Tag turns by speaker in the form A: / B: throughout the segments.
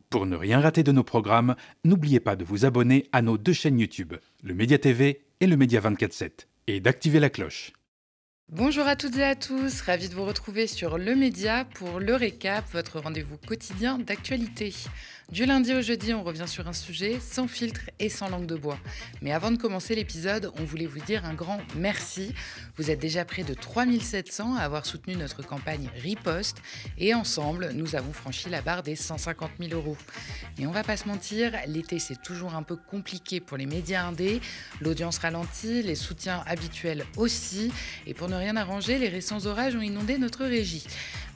A: Pour ne rien rater de nos programmes, n'oubliez pas de vous abonner à nos deux chaînes YouTube, le Média TV et le Média 24/7, et d'activer la cloche.
B: Bonjour à toutes et à tous, ravi de vous retrouver sur Le Média pour le récap, votre rendez-vous quotidien d'actualité. Du lundi au jeudi, on revient sur un sujet sans filtre et sans langue de bois. Mais avant de commencer l'épisode, on voulait vous dire un grand merci. Vous êtes déjà près de 3700 à avoir soutenu notre campagne Riposte et ensemble, nous avons franchi la barre des 150 000 euros. Mais on va pas se mentir, l'été c'est toujours un peu compliqué pour les médias indés, l'audience ralentit, les soutiens habituels aussi, et pour ne rien arranger, les récents orages ont inondé notre régie.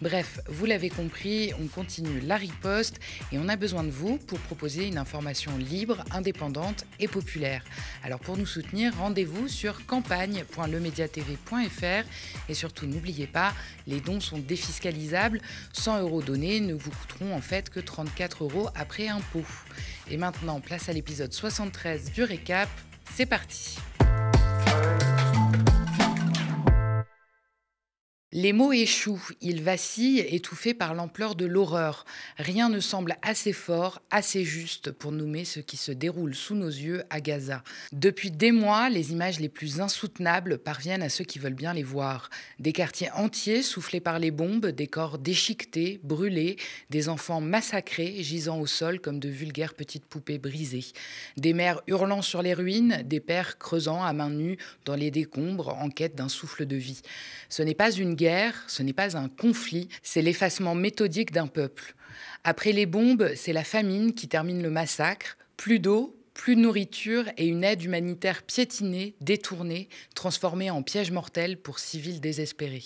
B: Bref, vous l'avez compris, on continue la riposte et on a besoin de vous pour proposer une information libre, indépendante et populaire. Alors pour nous soutenir, rendez-vous sur campagne.lemediatv.fr et surtout n'oubliez pas, les dons sont défiscalisables, 100 euros donnés ne vous coûteront en fait que 34 euros après impôt. Et maintenant, place à l'épisode 73 du récap, c'est parti. Les mots échouent, ils vacillent, étouffés par l'ampleur de l'horreur. Rien ne semble assez fort, assez juste pour nommer ce qui se déroule sous nos yeux à Gaza. Depuis des mois, les images les plus insoutenables parviennent à ceux qui veulent bien les voir. Des quartiers entiers soufflés par les bombes, des corps déchiquetés, brûlés, des enfants massacrés, gisant au sol comme de vulgaires petites poupées brisées. Des mères hurlant sur les ruines, des pères creusant à main nue dans les décombres en quête d'un souffle de vie. Ce n'est pas une guerre, ce n'est pas un conflit, c'est l'effacement méthodique d'un peuple. Après les bombes, c'est la famine qui termine le massacre. Plus d'eau, plus de nourriture et une aide humanitaire piétinée, détournée, transformée en piège mortel pour civils désespérés.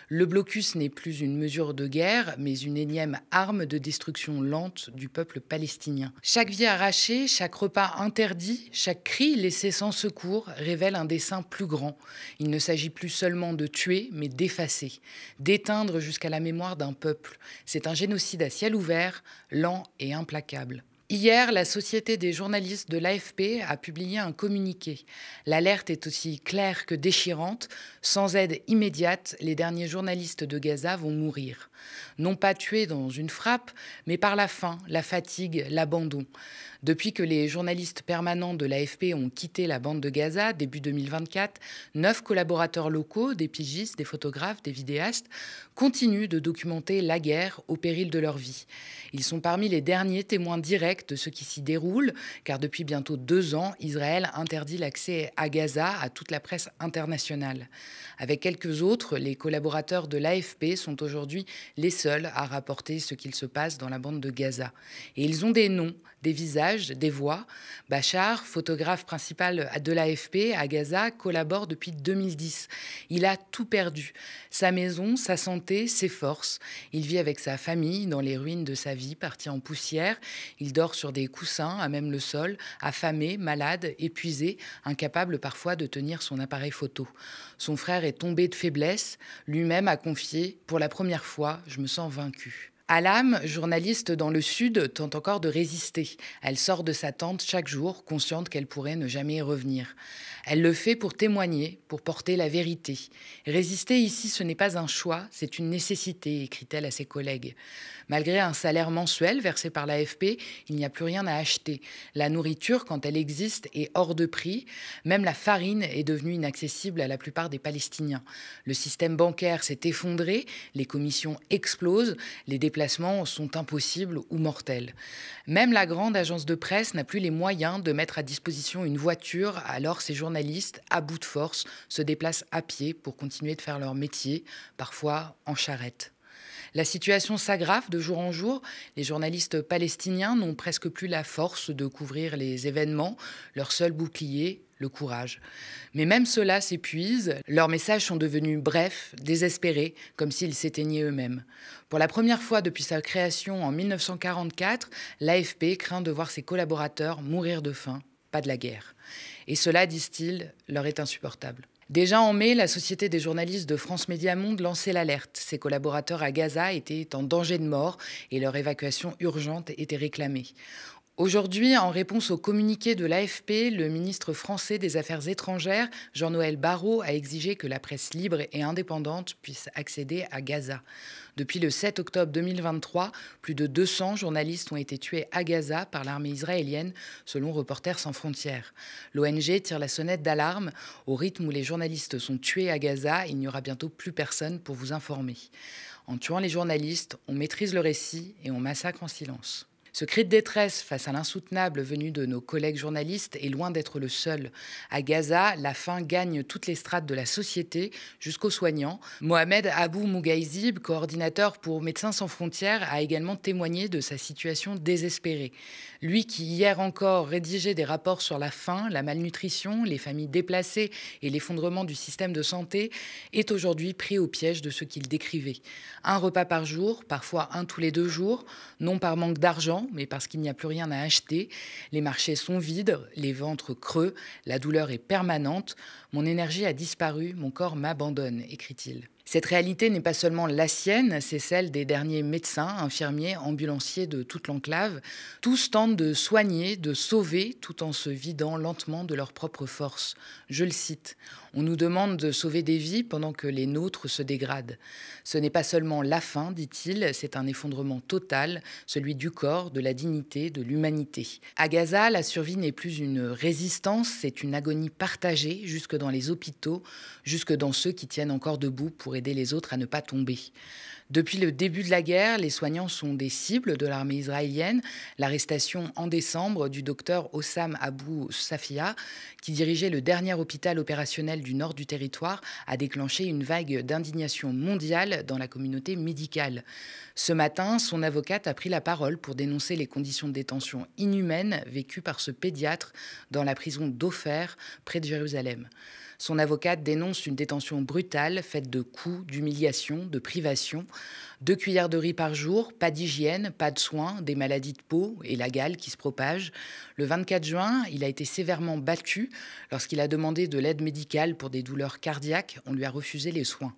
B: Le blocus n'est plus une mesure de guerre, mais une énième arme de destruction lente du peuple palestinien. Chaque vie arrachée, chaque repas interdit, chaque cri laissé sans secours révèle un dessein plus grand. Il ne s'agit plus seulement de tuer, mais d'effacer, d'éteindre jusqu'à la mémoire d'un peuple. C'est un génocide à ciel ouvert, lent et implacable. Hier, la Société des journalistes de l'AFP a publié un communiqué. L'alerte est aussi claire que déchirante. Sans aide immédiate, les derniers journalistes de Gaza vont mourir. Non pas tués dans une frappe, mais par la faim, la fatigue, l'abandon. Depuis que les journalistes permanents de l'AFP ont quitté la bande de Gaza, début 2024, 9 collaborateurs locaux, des pigistes, des photographes, des vidéastes, continuent de documenter la guerre au péril de leur vie. Ils sont parmi les derniers témoins directs de ce qui s'y déroule, car depuis bientôt 2 ans, Israël interdit l'accès à Gaza à toute la presse internationale. Avec quelques autres, les collaborateurs de l'AFP sont aujourd'hui les seuls à rapporter ce qu'il se passe dans la bande de Gaza. Et ils ont des noms, des visages, des voix. Bachar, photographe principal de l'AFP à Gaza, collabore depuis 2010. Il a tout perdu. Sa maison, sa santé, ses forces. Il vit avec sa famille dans les ruines de sa vie, partie en poussière. Il dort sur des coussins, à même le sol, affamé, malade, épuisé, incapable parfois de tenir son appareil photo. Son frère est tombé de faiblesse. Lui-même a confié « Pour la première fois, je me sens vaincu ». Alam, journaliste dans le Sud, tente encore de résister. Elle sort de sa tente chaque jour, consciente qu'elle pourrait ne jamais y revenir. Elle le fait pour témoigner, pour porter la vérité. Résister ici, ce n'est pas un choix, c'est une nécessité, écrit-elle à ses collègues. Malgré un salaire mensuel versé par l'AFP, il n'y a plus rien à acheter. La nourriture, quand elle existe, est hors de prix. Même la farine est devenue inaccessible à la plupart des Palestiniens. Le système bancaire s'est effondré, les commissions explosent, les déplacements sont impossibles ou mortels. Même la grande agence de presse n'a plus les moyens de mettre à disposition une voiture, alors ces journalistes, à bout de force, se déplacent à pied pour continuer de faire leur métier, parfois en charrette. La situation s'aggrave de jour en jour. Les journalistes palestiniens n'ont presque plus la force de couvrir les événements. Leur seul bouclier, le courage. Mais même cela s'épuise. Leurs messages sont devenus brefs, désespérés, comme s'ils s'éteignaient eux-mêmes. Pour la première fois depuis sa création en 1944, l'AFP craint de voir ses collaborateurs mourir de faim, pas de la guerre. Et cela, disent-ils, leur est insupportable. Déjà en mai, la Société des journalistes de France Médias Monde lançait l'alerte. Ses collaborateurs à Gaza étaient en danger de mort et leur évacuation urgente était réclamée. Aujourd'hui, en réponse au communiqué de l'AFP, le ministre français des Affaires étrangères, Jean-Noël Barrot, a exigé que la presse libre et indépendante puisse accéder à Gaza. Depuis le 7 octobre 2023, plus de 200 journalistes ont été tués à Gaza par l'armée israélienne, selon Reporters sans frontières. L'ONG tire la sonnette d'alarme. Au rythme où les journalistes sont tués à Gaza, il n'y aura bientôt plus personne pour vous informer. En tuant les journalistes, on maîtrise le récit et on massacre en silence. Ce cri de détresse face à l'insoutenable venu de nos collègues journalistes est loin d'être le seul. À Gaza, la faim gagne toutes les strates de la société, jusqu'aux soignants. Mohamed Abou Mougaïzib, coordinateur pour Médecins sans frontières, a également témoigné de sa situation désespérée. Lui qui, hier encore, rédigeait des rapports sur la faim, la malnutrition, les familles déplacées et l'effondrement du système de santé, est aujourd'hui pris au piège de ce qu'il décrivait. Un repas par jour, parfois un tous les 2 jours, non par manque d'argent, mais parce qu'il n'y a plus rien à acheter. Les marchés sont vides, les ventres creux, la douleur est permanente. Mon énergie a disparu, mon corps m'abandonne, écrit-il. Cette réalité n'est pas seulement la sienne, c'est celle des derniers médecins, infirmiers, ambulanciers de toute l'enclave. Tous tentent de soigner, de sauver, tout en se vidant lentement de leur propre force. Je le cite. On nous demande de sauver des vies pendant que les nôtres se dégradent. Ce n'est pas seulement la faim, dit-il, c'est un effondrement total, celui du corps, de la dignité, de l'humanité. À Gaza, la survie n'est plus une résistance, c'est une agonie partagée, jusque dans les hôpitaux, jusque dans ceux qui tiennent encore debout pour aider les autres à ne pas tomber. Depuis le début de la guerre, les soignants sont des cibles de l'armée israélienne. L'arrestation en décembre du docteur Hossam Abou Safia, qui dirigeait le dernier hôpital opérationnel du nord du territoire, a déclenché une vague d'indignation mondiale dans la communauté médicale. Ce matin, son avocate a pris la parole pour dénoncer les conditions de détention inhumaines vécues par ce pédiatre dans la prison d'Ofer, près de Jérusalem. Son avocate dénonce une détention brutale, faite de coups, d'humiliations, de privations. 2 cuillères de riz par jour, pas d'hygiène, pas de soins, des maladies de peau et la gale qui se propage. Le 24 juin, il a été sévèrement battu. Lorsqu'il a demandé de l'aide médicale pour des douleurs cardiaques, on lui a refusé les soins.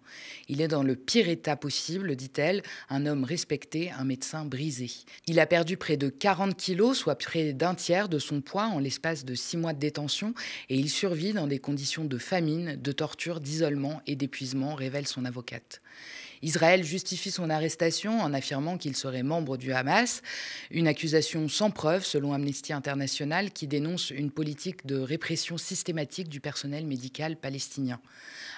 B: Il est dans le pire état possible, dit-elle, un homme respecté, un médecin brisé. Il a perdu près de 40 kilos, soit près d'un tiers de son poids en l'espace de 6 mois de détention, et il survit dans des conditions de famine, de torture, d'isolement et d'épuisement, révèle son avocate. Israël justifie son arrestation en affirmant qu'il serait membre du Hamas, une accusation sans preuve selon Amnesty International qui dénonce une politique de répression systématique du personnel médical palestinien.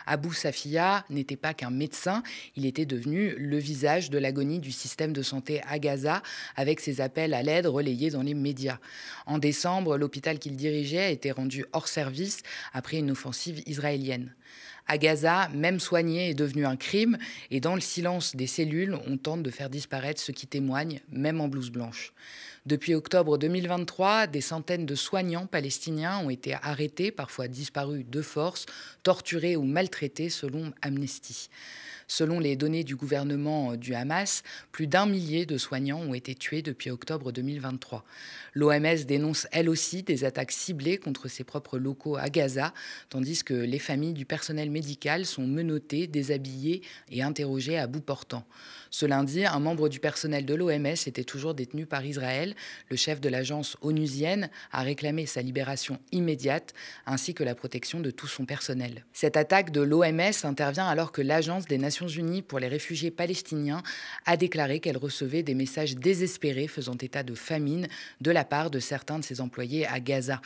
B: Abou Safia n'était pas qu'un médecin, il était devenu le visage de l'agonie du système de santé à Gaza avec ses appels à l'aide relayés dans les médias. En décembre, l'hôpital qu'il dirigeait a été rendu hors service après une offensive israélienne. À Gaza, même soigner est devenu un crime et dans le silence des cellules, on tente de faire disparaître ceux qui témoignent, même en blouse blanche. Depuis octobre 2023, des centaines de soignants palestiniens ont été arrêtés, parfois disparus de force, torturés ou maltraités selon Amnesty. Selon les données du gouvernement du Hamas, plus d'1 millier de soignants ont été tués depuis octobre 2023. L'OMS dénonce elle aussi des attaques ciblées contre ses propres locaux à Gaza, tandis que les familles du personnel médical sont menottées, déshabillées et interrogées à bout portant. Ce lundi, un membre du personnel de l'OMS était toujours détenu par Israël. Le chef de l'agence onusienne a réclamé sa libération immédiate ainsi que la protection de tout son personnel. Cette attaque de l'OMS intervient alors que l'Agence des Nations Unies pour les réfugiés palestiniens a déclaré qu'elle recevait des messages désespérés faisant état de famine de la part de certains de ses employés à Gaza.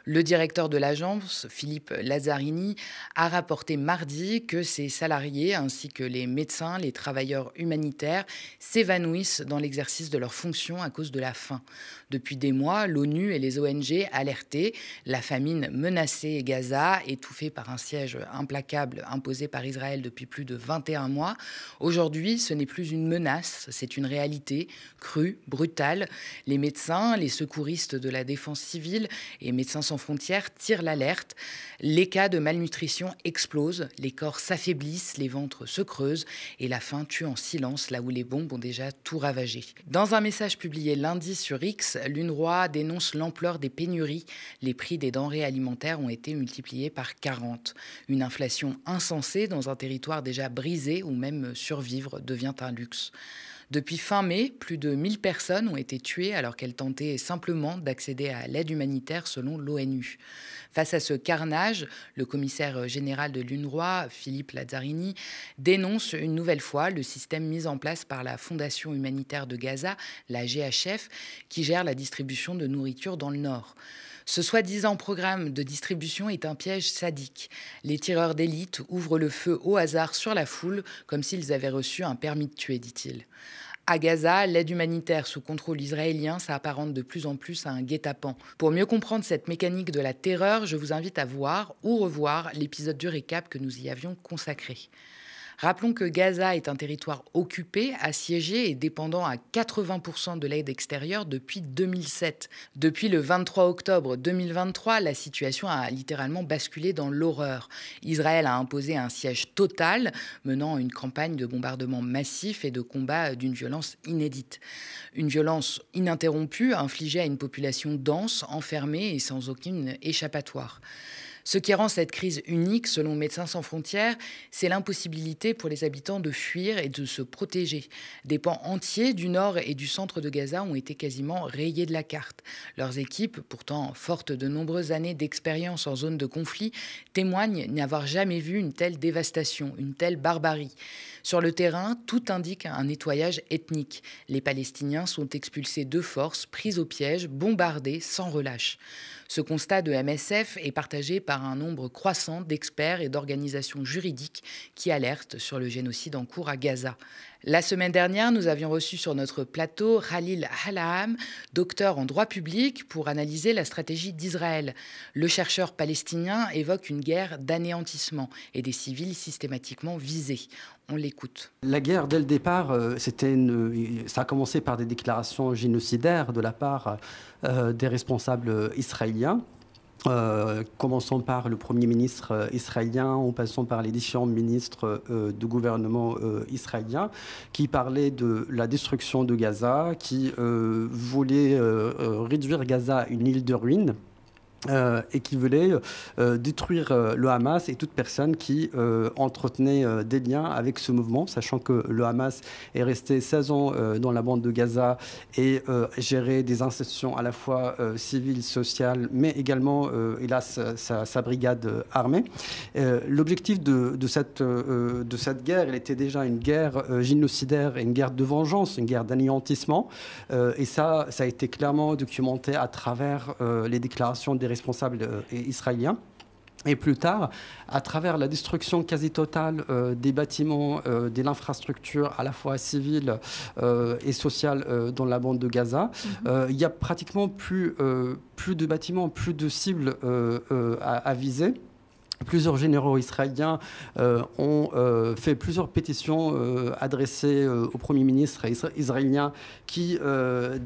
B: Le directeur de l'agence, Philippe Lazzarini, a rapporté mardi que ses salariés ainsi que les médecins, les travailleurs humanitaires s'évanouissent dans l'exercice de leurs fonctions à cause de la faim. Depuis des mois, l'ONU et les ONG alertaient, la famine menaçait Gaza, étouffée par un siège implacable imposé par Israël depuis plus de 21 mois. Aujourd'hui, ce n'est plus une menace, c'est une réalité crue, brutale. Les médecins, les secouristes de la défense civile et Médecins sans frontières tirent l'alerte. Les cas de malnutrition explosent, les corps s'affaiblissent, les ventres se creusent et la faim tue en silence là où les bombes ont déjà tout ravagé. Dans un message publié lundi sur X, l'UNRWA dénonce l'ampleur des pénuries. Les prix des denrées alimentaires ont été multipliés par 40. Une inflation insensée dans un territoire déjà brisé où même survivre devient un luxe. Depuis fin mai, plus de 1000 personnes ont été tuées alors qu'elles tentaient simplement d'accéder à l'aide humanitaire selon l'ONU. Face à ce carnage, le commissaire général de l'UNRWA, Philippe Lazzarini, dénonce une nouvelle fois le système mis en place par la Fondation humanitaire de Gaza, la GHF, qui gère la distribution de nourriture dans le nord. Ce soi-disant programme de distribution est un piège sadique. Les tireurs d'élite ouvrent le feu au hasard sur la foule, comme s'ils avaient reçu un permis de tuer, dit-il. À Gaza, l'aide humanitaire sous contrôle israélien s'apparente de plus en plus à un guet-apens. Pour mieux comprendre cette mécanique de la terreur, je vous invite à voir ou revoir l'épisode du récap que nous y avions consacré. Rappelons que Gaza est un territoire occupé, assiégé et dépendant à 80% de l'aide extérieure depuis 2007. Depuis le 23 octobre 2023, la situation a littéralement basculé dans l'horreur. Israël a imposé un siège total, menant à une campagne de bombardements massifs et de combats d'une violence inédite. Une violence ininterrompue infligée à une population dense, enfermée et sans aucune échappatoire. Ce qui rend cette crise unique, selon Médecins sans frontières, c'est l'impossibilité pour les habitants de fuir et de se protéger. Des pans entiers du nord et du centre de Gaza ont été quasiment rayés de la carte. Leurs équipes, pourtant fortes de nombreuses années d'expérience en zone de conflit, témoignent n'avoir jamais vu une telle dévastation, une telle barbarie. Sur le terrain, tout indique un nettoyage ethnique. Les Palestiniens sont expulsés de force, pris au piège, bombardés sans relâche. Ce constat de MSF est partagé par un nombre croissant d'experts et d'organisations juridiques qui alertent sur le génocide en cours à Gaza. La semaine dernière, nous avions reçu sur notre plateau Khalil Halaham, docteur en droit public, pour analyser la stratégie d'Israël. Le chercheur palestinien évoque une guerre d'anéantissement et des civils systématiquement visés. On l'écoute.
C: La guerre, dès le départ, ça a commencé par des déclarations génocidaires de la part des responsables israéliens. Commençons par le Premier ministre israélien, en passant par les différents ministres du gouvernement israélien, qui parlaient de la destruction de Gaza, qui voulaient réduire Gaza à une île de ruines. Et qui voulait détruire le Hamas et toute personne qui entretenait des liens avec ce mouvement, sachant que le Hamas est resté 16 ans dans la bande de Gaza et gérait des institutions à la fois civiles, sociales, mais également, hélas, sa brigade armée. L'objectif de cette guerre, elle était déjà une guerre génocidaire et une guerre de vengeance, une guerre d'anéantissement. Et ça a été clairement documenté à travers les déclarations des responsables israéliens. Et plus tard, à travers la destruction quasi totale des bâtiments, de l'infrastructure à la fois civile et sociale dans la bande de Gaza, il y a pratiquement plus de bâtiments, plus de cibles à viser. Plusieurs généraux israéliens ont fait plusieurs pétitions adressées au Premier ministre israélien qui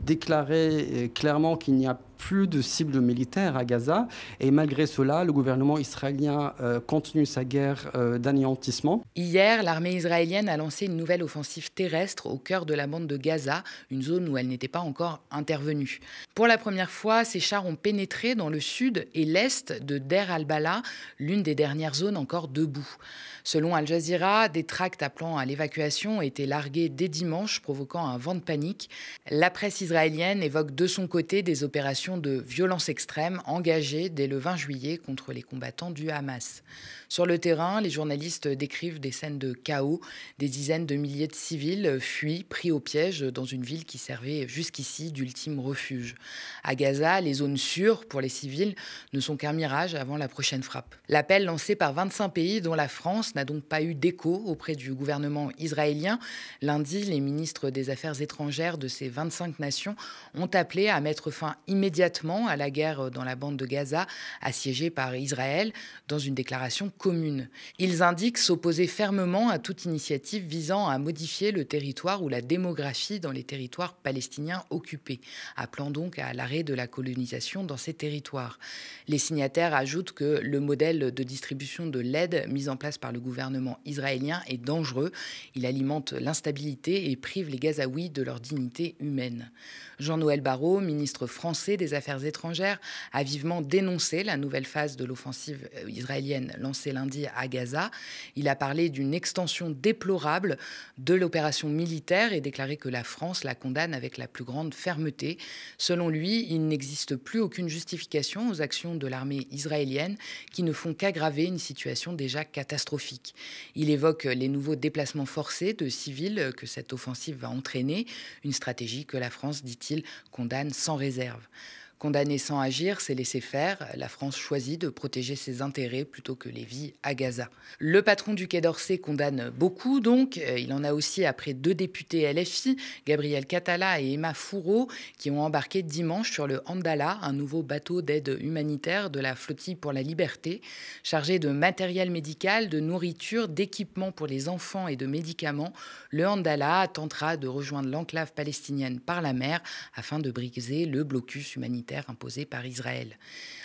C: déclarait clairement qu'il n'y a plus de cibles militaires à Gaza. Et malgré cela, le gouvernement israélien continue sa guerre d'anéantissement.
B: Hier, l'armée israélienne a lancé une nouvelle offensive terrestre au cœur de la bande de Gaza, une zone où elle n'était pas encore intervenue. Pour la première fois, ces chars ont pénétré dans le sud et l'est de Deir al-Balah, l'une des dernières zones encore debout. Selon Al Jazeera, des tracts appelant à l'évacuation ont été largués dès dimanche, provoquant un vent de panique. La presse israélienne évoque de son côté des opérations de violence extrême engagées dès le 20 juillet contre les combattants du Hamas. Sur le terrain, les journalistes décrivent des scènes de chaos. Des dizaines de milliers de civils fuient, pris au piège dans une ville qui servait jusqu'ici d'ultime refuge. À Gaza, les zones sûres pour les civils ne sont qu'un mirage avant la prochaine frappe. L'appel lancé par 25 pays, dont la France, n'a donc pas eu d'écho auprès du gouvernement israélien. Lundi, les ministres des Affaires étrangères de ces 25 nations ont appelé à mettre fin immédiatement à la guerre dans la bande de Gaza, assiégée par Israël, dans une déclaration commune. Ils indiquent s'opposer fermement à toute initiative visant à modifier le territoire ou la démographie dans les territoires palestiniens occupés, appelant donc à l'arrêt de la colonisation dans ces territoires. Les signataires ajoutent que le modèle de distribution de l'aide mis en place par le gouvernement israélien est dangereux. Il alimente l'instabilité et prive les Gazaouis de leur dignité humaine. Jean-Noël Barrot, ministre français des des Affaires étrangères a vivement dénoncé la nouvelle phase de l'offensive israélienne lancée lundi à Gaza. Il a parlé d'une extension déplorable de l'opération militaire et déclaré que la France la condamne avec la plus grande fermeté. Selon lui, il n'existe plus aucune justification aux actions de l'armée israélienne qui ne font qu'aggraver une situation déjà catastrophique. Il évoque les nouveaux déplacements forcés de civils que cette offensive va entraîner, une stratégie que la France, dit-il, condamne sans réserve. Condamner sans agir, c'est laisser faire. La France choisit de protéger ses intérêts plutôt que les vies à Gaza. Le patron du Quai d'Orsay condamne beaucoup, donc. Il en a aussi après 2 députés LFI, Gabriel Catala et Emma Fourreau, qui ont embarqué dimanche sur le Andala, un nouveau bateau d'aide humanitaire de la Flottille pour la Liberté, chargé de matériel médical, de nourriture, d'équipements pour les enfants et de médicaments. Le Andala tentera de rejoindre l'enclave palestinienne par la mer afin de briser le blocus humanitaire imposé par Israël.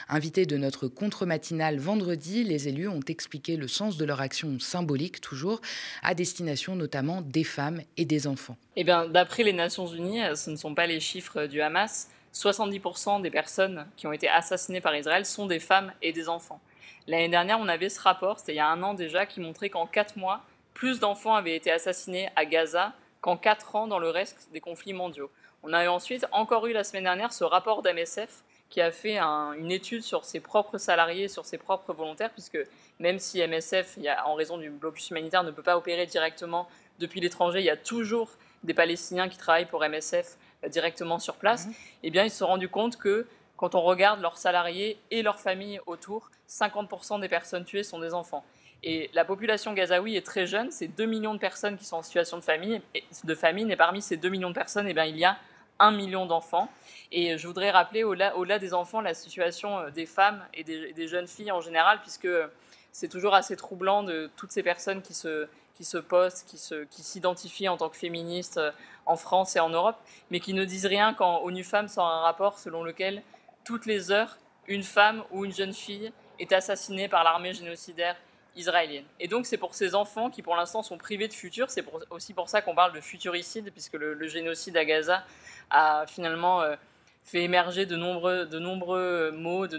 B: Invités de notre contre-matinale vendredi, les élus ont expliqué le sens de leur action symbolique, toujours, à destination notamment des femmes et des enfants.
D: Eh bien, d'après les Nations Unies, ce ne sont pas les chiffres du Hamas, 70% des personnes qui ont été assassinées par Israël sont des femmes et des enfants. L'année dernière, on avait ce rapport, c'était il y a 1 an déjà, qui montrait qu'en 4 mois, plus d'enfants avaient été assassinés à Gaza qu'en 4 ans dans le reste des conflits mondiaux. On a ensuite encore eu la semaine dernière ce rapport d'MSF qui a fait une étude sur ses propres salariés, sur ses propres volontaires, puisque même si MSF, en raison du blocus humanitaire, ne peut pas opérer directement depuis l'étranger, il y a toujours des Palestiniens qui travaillent pour MSF directement sur place, eh bien ils se sont rendus compte que quand on regarde leurs salariés et leurs familles autour, 50% des personnes tuées sont des enfants. Et la population gazaoui est très jeune, c'est 2 millions de personnes qui sont en situation de famine, et parmi ces 2 millions de personnes, eh bien, il y a 1 million d'enfants. Et je voudrais rappeler au-delà des enfants la situation des femmes et des jeunes filles en général, puisque c'est toujours assez troublant de toutes ces personnes qui se postent, qui s'identifient en tant que féministes en France et en Europe, mais qui ne disent rien quand ONU Femmes sort un rapport selon lequel toutes les heures, une femme ou une jeune fille est assassinée par l'armée génocidaire israélienne. Et donc c'est pour ces enfants qui pour l'instant sont privés de futur, c'est aussi pour ça qu'on parle de futuricide, puisque le génocide à Gaza a finalement fait émerger de nombreux mots, de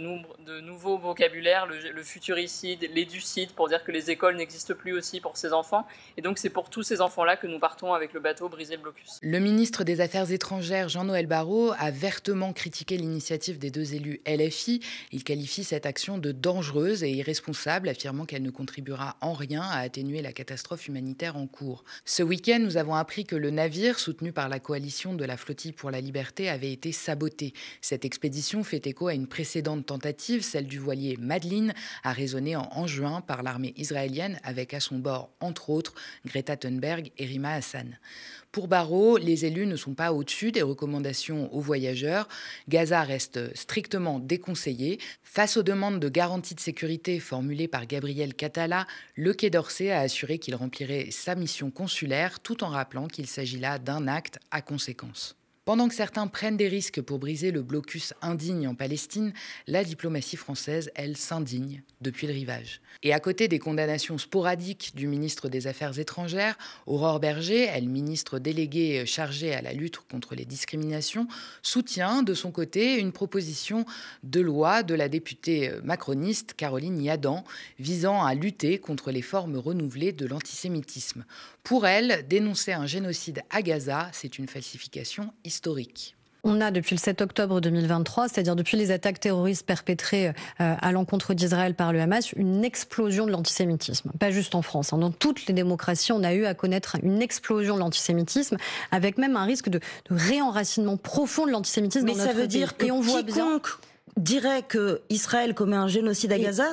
D: nouveaux vocabulaires, le futuricide, l'éducide, pour dire que les écoles n'existent plus aussi pour ces enfants. Et donc c'est pour tous ces enfants-là que nous partons avec le bateau Briser le blocus.
B: Le ministre des Affaires étrangères, Jean-Noël Barrot, a vertement critiqué l'initiative des 2 élus LFI. Il qualifie cette action de dangereuse et irresponsable, affirmant qu'elle ne contribuera en rien à atténuer la catastrophe humanitaire en cours. Ce week-end, nous avons appris que le navire, soutenu par la coalition de la Flottille pour la Liberté, avait été saboté. Cette expédition fait écho à une précédente tentative, celle du voilier Madeleine, arraisonnée en juin par l'armée israélienne, avec à son bord, entre autres, Greta Thunberg et Rima Hassan. Pour Barrot, les élus ne sont pas au-dessus des recommandations aux voyageurs. Gaza reste strictement déconseillé. Face aux demandes de garantie de sécurité formulées par Gabriel Catala, le Quai d'Orsay a assuré qu'il remplirait sa mission consulaire, tout en rappelant qu'il s'agit là d'un acte à conséquence. Pendant que certains prennent des risques pour briser le blocus indigne en Palestine, la diplomatie française, elle, s'indigne depuis le rivage. Et à côté des condamnations sporadiques du ministre des Affaires étrangères, Aurore Bergé, elle ministre déléguée chargée à la lutte contre les discriminations, soutient de son côté une proposition de loi de la députée macroniste Caroline Yadan visant à lutter contre les formes renouvelées de l'antisémitisme. Pour elle, dénoncer un génocide à Gaza, c'est une falsification historique.
E: On a depuis le 7 octobre 2023, c'est-à-dire depuis les attaques terroristes perpétrées à l'encontre d'Israël par le Hamas, une explosion de l'antisémitisme. Pas juste en France. Dans toutes les démocraties, on a eu à connaître une explosion de l'antisémitisme, avec même un risque de réenracinement profond de l'antisémitisme dans notre pays.
F: Mais ça veut dire que quiconque dirait qu'Israël commet un génocide à Gaza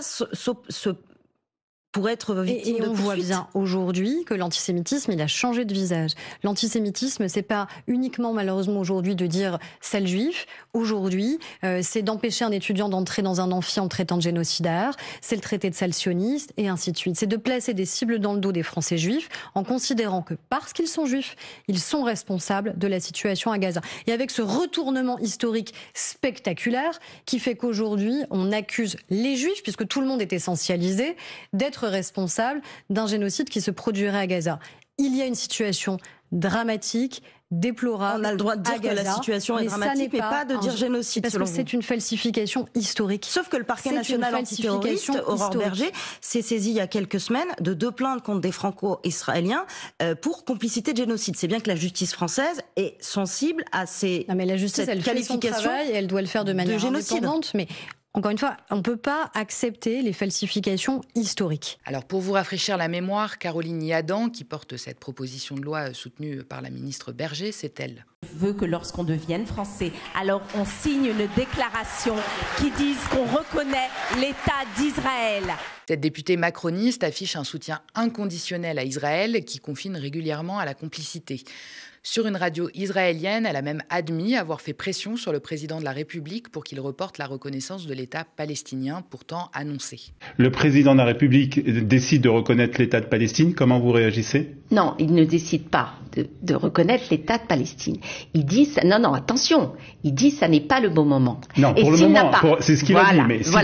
F: pour être victime de poursuites.
E: Et on voit bien aujourd'hui que l'antisémitisme, il a changé de visage. L'antisémitisme, c'est pas uniquement malheureusement aujourd'hui de dire sale juif. Aujourd'hui, c'est d'empêcher un étudiant d'entrer dans un amphi en traitant de génocidaire. C'est le traité de sale sioniste et ainsi de suite. C'est de placer des cibles dans le dos des Français juifs en considérant que parce qu'ils sont juifs, ils sont responsables de la situation à Gaza. Et avec ce retournement historique spectaculaire qui fait qu'aujourd'hui, on accuse les juifs, puisque tout le monde est essentialisé, d'être responsable d'un génocide qui se produirait à Gaza. Il y a une situation dramatique, déplorable.
F: On a le droit de dire
E: à
F: que la
E: Gaza,
F: situation est dramatique, mais pas de dire génocide.
E: Parce que c'est une falsification historique.
F: Sauf que le parquet national antiterroriste, Aurore Berger, s'est saisi il y a quelques semaines de 2 plaintes contre des franco-israéliens pour complicité de génocide. C'est bien que la justice française est sensible à ces
E: non, mais la justice, elle fait son travail et elle doit le faire de manière indépendante. Mais encore une fois, on ne peut pas accepter les falsifications historiques.
B: Alors pour vous rafraîchir la mémoire, Caroline Yadan, qui porte cette proposition de loi soutenue par la ministre Berger, c'est elle.
G: Je veux que lorsqu'on devienne français, alors on signe une déclaration qui dise qu'on reconnaît l'État d'Israël.
B: Cette députée macroniste affiche un soutien inconditionnel à Israël qui confine régulièrement à la complicité. Sur une radio israélienne, elle a même admis avoir fait pression sur le président de la République pour qu'il reporte la reconnaissance de l'État palestinien, pourtant annoncé.
H: Le président de la République décide de reconnaître l'État de Palestine. Comment vous réagissez ?
I: Non, il ne décide pas de reconnaître l'État de Palestine. Il dit, non, attention, il dit ça n'est pas le bon moment.
H: Non, pour le moment, c'est ce qu'il a dit, mais si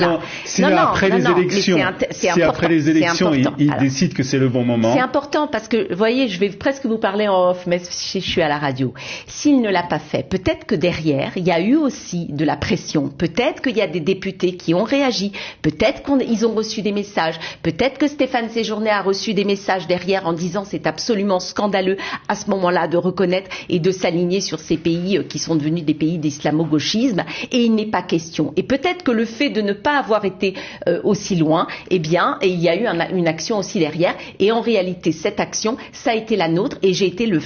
H: après les élections, il décide que c'est le bon moment.
I: C'est important parce que, vous voyez, je vais presque vous parler en off, mais je suis à la radio. S'il ne l'a pas fait, peut-être que derrière, il y a eu aussi de la pression. Peut-être qu'il y a des députés qui ont réagi. Peut-être qu'ils ont reçu des messages. Peut-être que Stéphane Séjourné a reçu des messages derrière en disant c'est absolument scandaleux à ce moment-là de reconnaître et de s'aligner sur ces pays qui sont devenus des pays d'islamo-gauchisme. Et il n'est pas question. Et peut-être que le fait de ne pas avoir été aussi loin, eh bien, il y a eu une action aussi derrière. Et en réalité, cette action, ça a été la nôtre et j'ai été le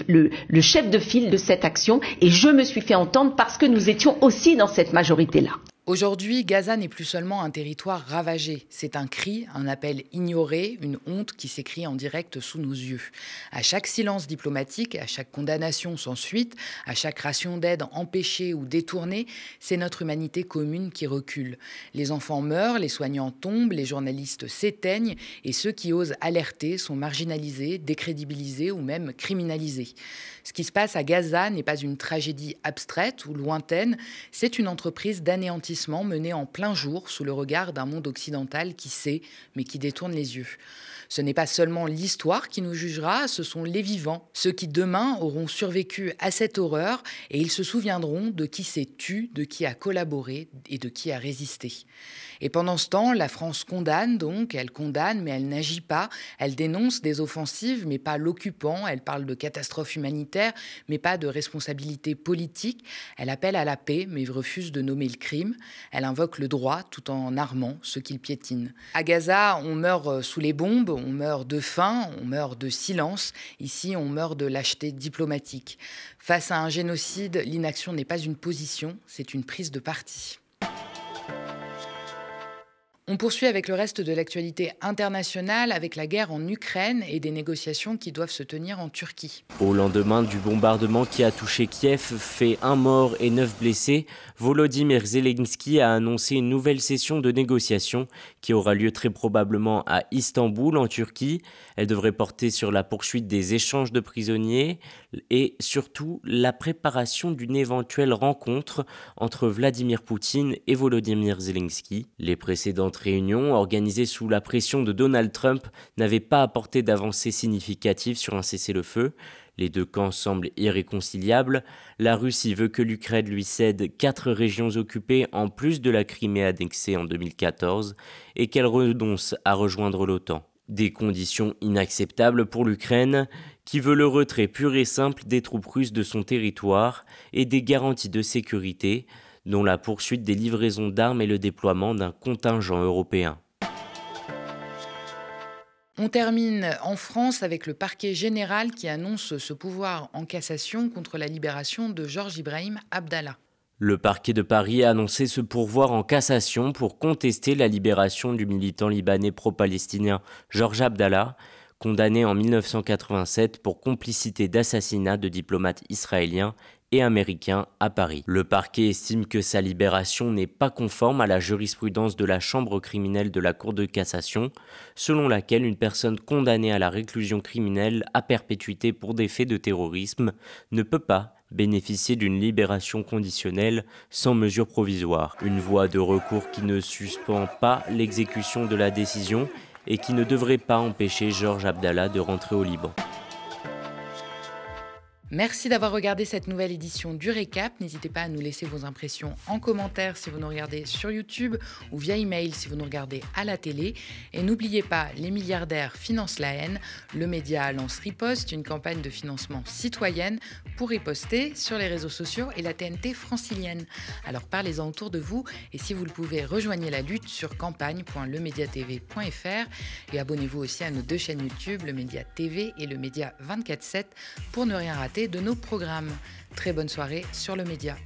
I: chef de file de cette action et je me suis fait entendre parce que nous étions aussi dans cette majorité-là.
B: Aujourd'hui, Gaza n'est plus seulement un territoire ravagé. C'est un cri, un appel ignoré, une honte qui s'écrit en direct sous nos yeux. À chaque silence diplomatique, à chaque condamnation sans suite, à chaque ration d'aide empêchée ou détournée, c'est notre humanité commune qui recule. Les enfants meurent, les soignants tombent, les journalistes s'éteignent et ceux qui osent alerter sont marginalisés, décrédibilisés ou même criminalisés. Ce qui se passe à Gaza n'est pas une tragédie abstraite ou lointaine, c'est une entreprise d'anéantissement menée en plein jour sous le regard d'un monde occidental qui sait, mais qui détourne les yeux. Ce n'est pas seulement l'histoire qui nous jugera, ce sont les vivants, ceux qui demain auront survécu à cette horreur et ils se souviendront de qui s'est tu, de qui a collaboré et de qui a résisté. Et pendant ce temps, la France condamne donc, elle condamne mais elle n'agit pas, elle dénonce des offensives mais pas l'occupant, elle parle de catastrophe humanitaire mais pas de responsabilité politique, elle appelle à la paix mais refuse de nommer le crime, elle invoque le droit tout en armant ceux qui le piétinent. À Gaza, on meurt sous les bombes, on meurt de faim, on meurt de silence, ici on meurt de lâcheté diplomatique. Face à un génocide, l'inaction n'est pas une position, c'est une prise de parti. On poursuit avec le reste de l'actualité internationale, avec la guerre en Ukraine et des négociations qui doivent se tenir en Turquie.
J: Au lendemain du bombardement qui a touché Kiev, fait 1 mort et 9 blessés, Volodymyr Zelensky a annoncé une nouvelle session de négociations qui aura lieu très probablement à Istanbul, en Turquie. Elle devrait porter sur la poursuite des échanges de prisonniers et surtout la préparation d'une éventuelle rencontre entre Vladimir Poutine et Volodymyr Zelensky. Les précédentes réunions, organisées sous la pression de Donald Trump, n'avaient pas apporté d'avancées significatives sur un cessez-le-feu. Les deux camps semblent irréconciliables. La Russie veut que l'Ukraine lui cède 4 régions occupées en plus de la Crimée annexée en 2014 et qu'elle renonce à rejoindre l'OTAN. Des conditions inacceptables pour l'Ukraine, qui veut le retrait pur et simple des troupes russes de son territoire et des garanties de sécurité, dont la poursuite des livraisons d'armes et le déploiement d'un contingent européen.
B: On termine en France avec le parquet général qui annonce ce pouvoir en cassation contre la libération de Georges Ibrahim Abdallah.
J: Le parquet de Paris a annoncé ce pourvoi en cassation pour contester la libération du militant libanais pro-palestinien Georges Abdallah, condamné en 1987 pour complicité d'assassinat de diplomates israéliens et américain à Paris. Le parquet estime que sa libération n'est pas conforme à la jurisprudence de la chambre criminelle de la Cour de cassation, selon laquelle une personne condamnée à la réclusion criminelle à perpétuité pour des faits de terrorisme ne peut pas bénéficier d'une libération conditionnelle sans mesure provisoire. Une voie de recours qui ne suspend pas l'exécution de la décision et qui ne devrait pas empêcher Georges Abdallah de rentrer au Liban.
B: Merci d'avoir regardé cette nouvelle édition du Récap. N'hésitez pas à nous laisser vos impressions en commentaire si vous nous regardez sur YouTube ou via email si vous nous regardez à la télé. Et n'oubliez pas, les milliardaires financent la haine. Le média lance Riposte, une campagne de financement citoyenne pour riposter sur les réseaux sociaux et la TNT francilienne. Alors parlez-en autour de vous et si vous le pouvez, rejoignez la lutte sur campagne.lemediatv.fr et abonnez-vous aussi à nos 2 chaînes YouTube, le Média TV et le Média 24/7 pour ne rien rater de nos programmes. Très bonne soirée sur le Média.